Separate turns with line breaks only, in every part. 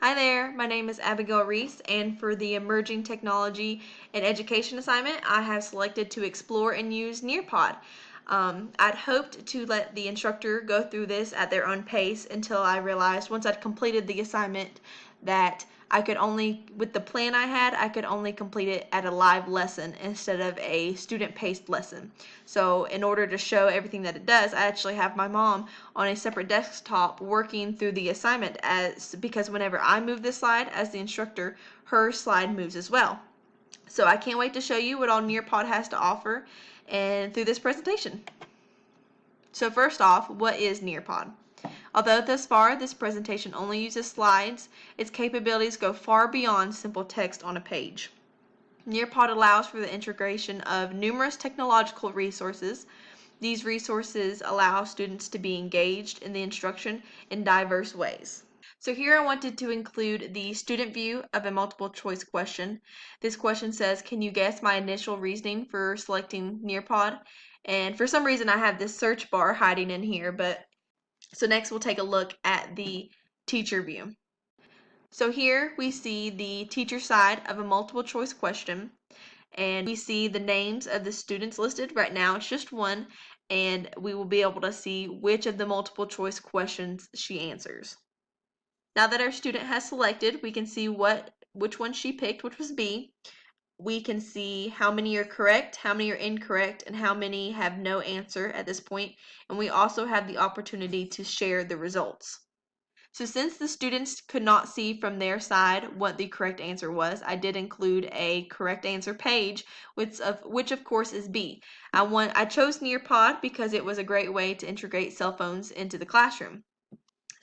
Hi there, my name is Abigail Reese, and for the Emerging Technology and Education assignment, I have selected to explore and use Nearpod. I'd hoped to let the instructor go through this at their own pace until I realized once I'd completed the assignment that I could only, with the plan I had, I could only complete it at a live lesson instead of a student-paced lesson. So in order to show everything that it does, I actually have my mom on a separate desktop working through the assignment because whenever I move this slide as the instructor, her slide moves as well. So I can't wait to show you what all Nearpod has to offer and through this presentation. So first off, what is Nearpod? Although thus far this presentation only uses slides, its capabilities go far beyond simple text on a page. Nearpod allows for the integration of numerous technological resources. These resources allow students to be engaged in the instruction in diverse ways. So here I wanted to include the student view of a multiple choice question. This question says, can you guess my initial reasoning for selecting Nearpod? And for some reason I have this search bar hiding in here, so next we'll take a look at the teacher view. So here we see the teacher side of a multiple choice question, and we see the names of the students listed. Right now it's just one, and we will be able to see which of the multiple choice questions she answers. Now that our student has selected, we can see which one she picked, which was B. We can see how many are correct, how many are incorrect, and how many have no answer at this point. And we also have the opportunity to share the results. So since the students could not see from their side what the correct answer was, I did include a correct answer page, which of course is B. I chose Nearpod because it was a great way to integrate cell phones into the classroom.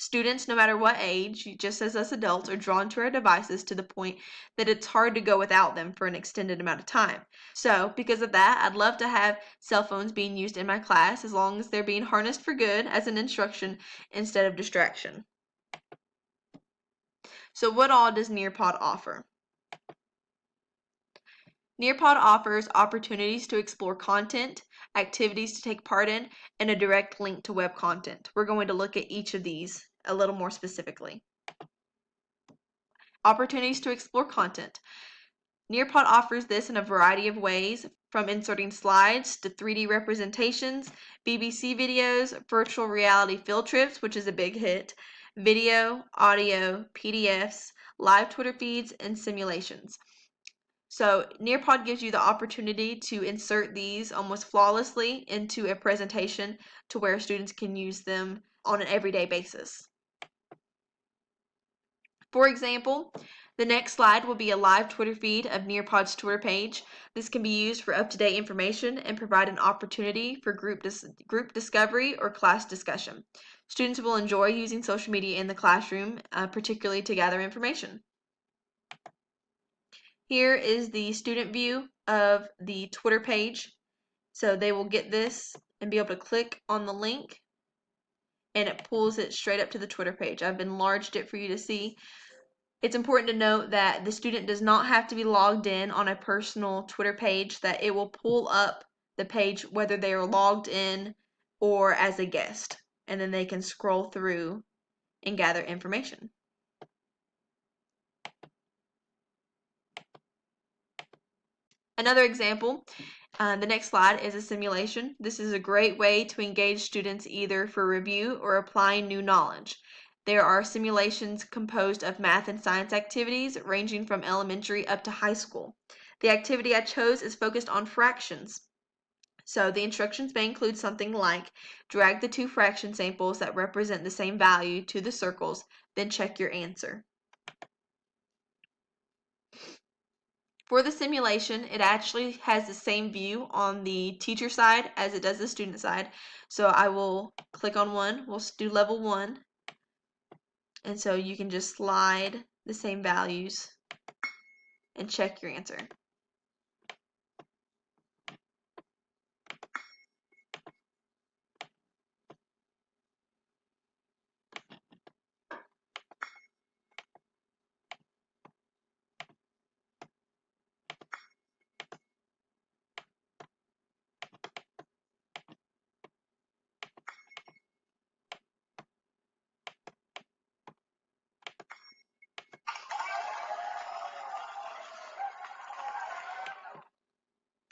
Students, no matter what age, just as us adults, are drawn to our devices to the point that it's hard to go without them for an extended amount of time. So, because of that, I'd love to have cell phones being used in my class as long as they're being harnessed for good as an instruction instead of distraction. So, what all does Nearpod offer? Nearpod offers opportunities to explore content, activities to take part in, and a direct link to web content. We're going to look at each of these a little more specifically. Opportunities to explore content. Nearpod offers this in a variety of ways, from inserting slides to 3D representations, BBC videos, virtual reality field trips, which is a big hit, video, audio, PDFs, live Twitter feeds, and simulations. So Nearpod gives you the opportunity to insert these almost flawlessly into a presentation to where students can use them on an everyday basis. For example, the next slide will be a live Twitter feed of Nearpod's Twitter page. This can be used for up-to-date information and provide an opportunity for group discovery or class discussion. Students will enjoy using social media in the classroom, particularly to gather information. Here is the student view of the Twitter page. So they will get this and be able to click on the link, and it pulls it straight up to the Twitter page. I've enlarged it for you to see. It's important to note that the student does not have to be logged in on a personal Twitter page, that it will pull up the page whether they are logged in or as a guest, and then they can scroll through and gather information. Another example, the next slide is a simulation. This is a great way to engage students either for review or applying new knowledge. There are simulations composed of math and science activities ranging from elementary up to high school. The activity I chose is focused on fractions. So the instructions may include something like drag the two fraction samples that represent the same value to the circles, then check your answer. For the simulation, it actually has the same view on the teacher side as it does the student side. So I will click on one. We'll do level 1. And so you can just slide the same values and check your answer.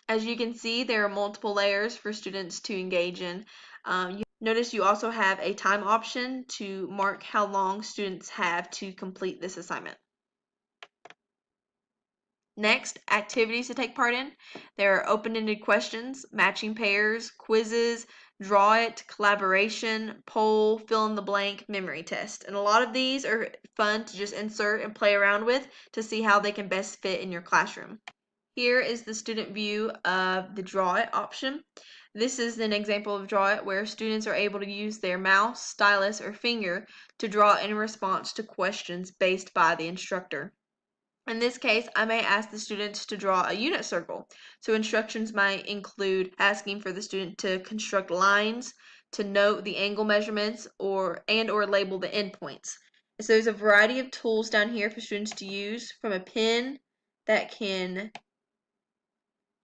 As you can see, there are multiple layers for students to engage in. Notice you also have a time option to mark how long students have to complete this assignment. Next, activities to take part in. There are open-ended questions, matching pairs, quizzes, draw it, collaboration, poll, fill in the blank, memory test. And a lot of these are fun to just insert and play around with to see how they can best fit in your classroom. Here is the student view of the draw it option. This is an example of draw it where students are able to use their mouse, stylus, or finger to draw in response to questions based by the instructor. In this case, I may ask the students to draw a unit circle. So instructions might include asking for the student to construct lines, to note the angle measurements, or label the endpoints. So there's a variety of tools down here for students to use, from a pen that can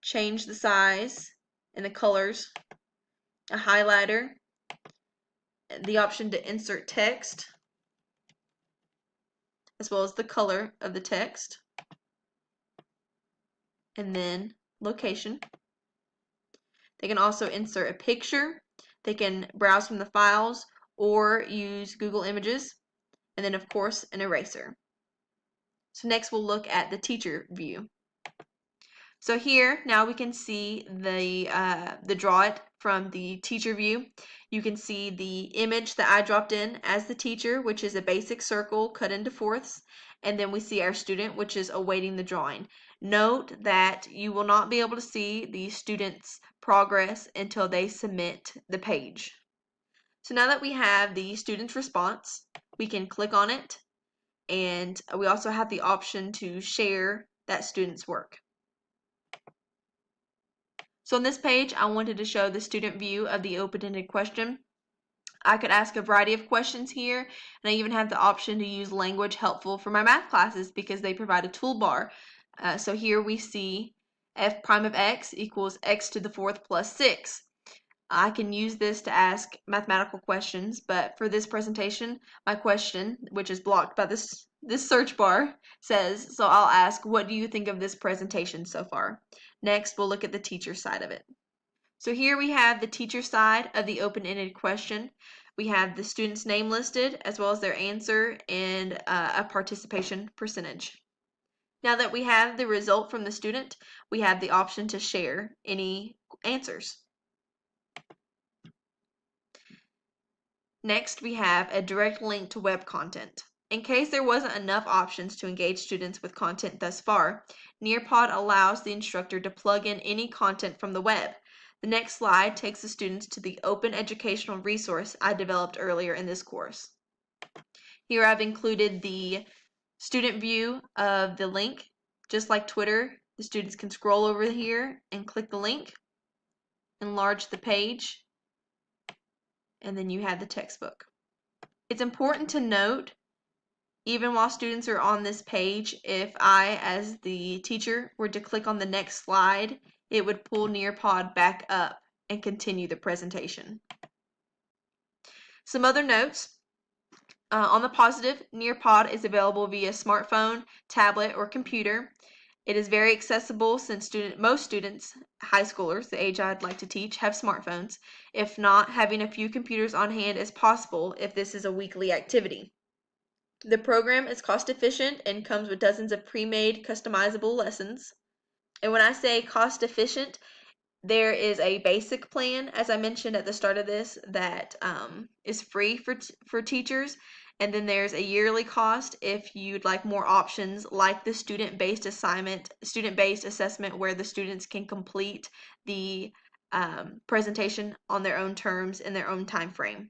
change the size and the colors, a highlighter, the option to insert text, as well as the color of the text, and then location. They can also insert a picture. They can browse from the files or use Google Images, and then of course an eraser. So next we'll look at the teacher view. So here now we can see the draw it from the teacher view. You can see the image that I dropped in as the teacher, which is a basic circle cut into fourths, and then we see our student, which is awaiting the drawing. Note that you will not be able to see the student's progress until they submit the page. So now that we have the student's response, we can click on it, and we also have the option to share that student's work. So on this page, I wanted to show the student view of the open-ended question. I could ask a variety of questions here, and I even have the option to use language helpful for my math classes because they provide a toolbar. So here we see f prime of x equals x to the fourth plus 6. I can use this to ask mathematical questions, but for this presentation, my question, which is blocked by this search bar, says, so I'll ask, what do you think of this presentation so far? Next, we'll look at the teacher side of it. So here we have the teacher side of the open-ended question. We have the student's name listed, as well as their answer and a participation percentage. Now that we have the result from the student, we have the option to share any answers. Next, we have a direct link to web content. In case there wasn't enough options to engage students with content thus far, Nearpod allows the instructor to plug in any content from the web. The next slide takes the students to the open educational resource I developed earlier in this course. Here I've included the student view of the link. Just like Twitter, the students can scroll over here and click the link, enlarge the page, and then you have the textbook. It's important to note, even while students are on this page, if I, as the teacher, were to click on the next slide, it would pull Nearpod back up and continue the presentation. Some other notes. On the positive, Nearpod is available via smartphone, tablet, or computer. It is very accessible since most students, high schoolers, the age I'd like to teach, have smartphones. If not, having a few computers on hand is possible if this is a weekly activity. The program is cost efficient and comes with dozens of pre-made customizable lessons. And when I say cost efficient, there is a basic plan, as I mentioned at the start of this, that is free for teachers. And then there's a yearly cost if you'd like more options, like the student-based assessment, where the students can complete the presentation on their own terms in their own time frame.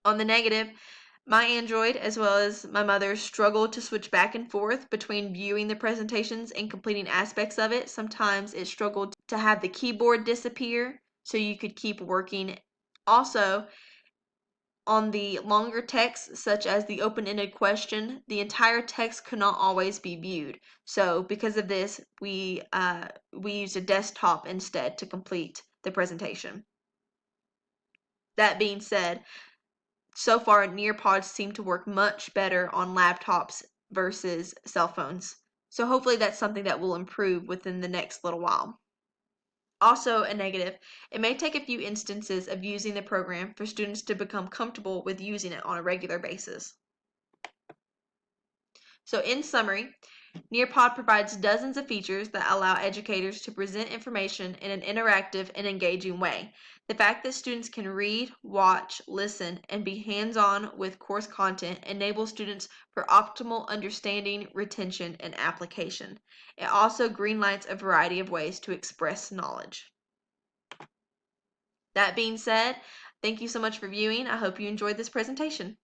On the negative, my Android, as well as my mother's, struggled to switch back and forth between viewing the presentations and completing aspects of it. Sometimes it struggled to have the keyboard disappear so you could keep working. Also, on the longer text, such as the open-ended question, the entire text could not always be viewed. So because of this, we used a desktop instead to complete the presentation. That being said, so far Nearpods seem to work much better on laptops versus cell phones. So hopefully that's something that will improve within the next little while. Also, a negative, it may take a few instances of using the program for students to become comfortable with using it on a regular basis. So, in summary, Nearpod provides dozens of features that allow educators to present information in an interactive and engaging way. The fact that students can read, watch, listen, and be hands-on with course content enables students for optimal understanding, retention, and application. It also greenlights a variety of ways to express knowledge. That being said, thank you so much for viewing. I hope you enjoyed this presentation.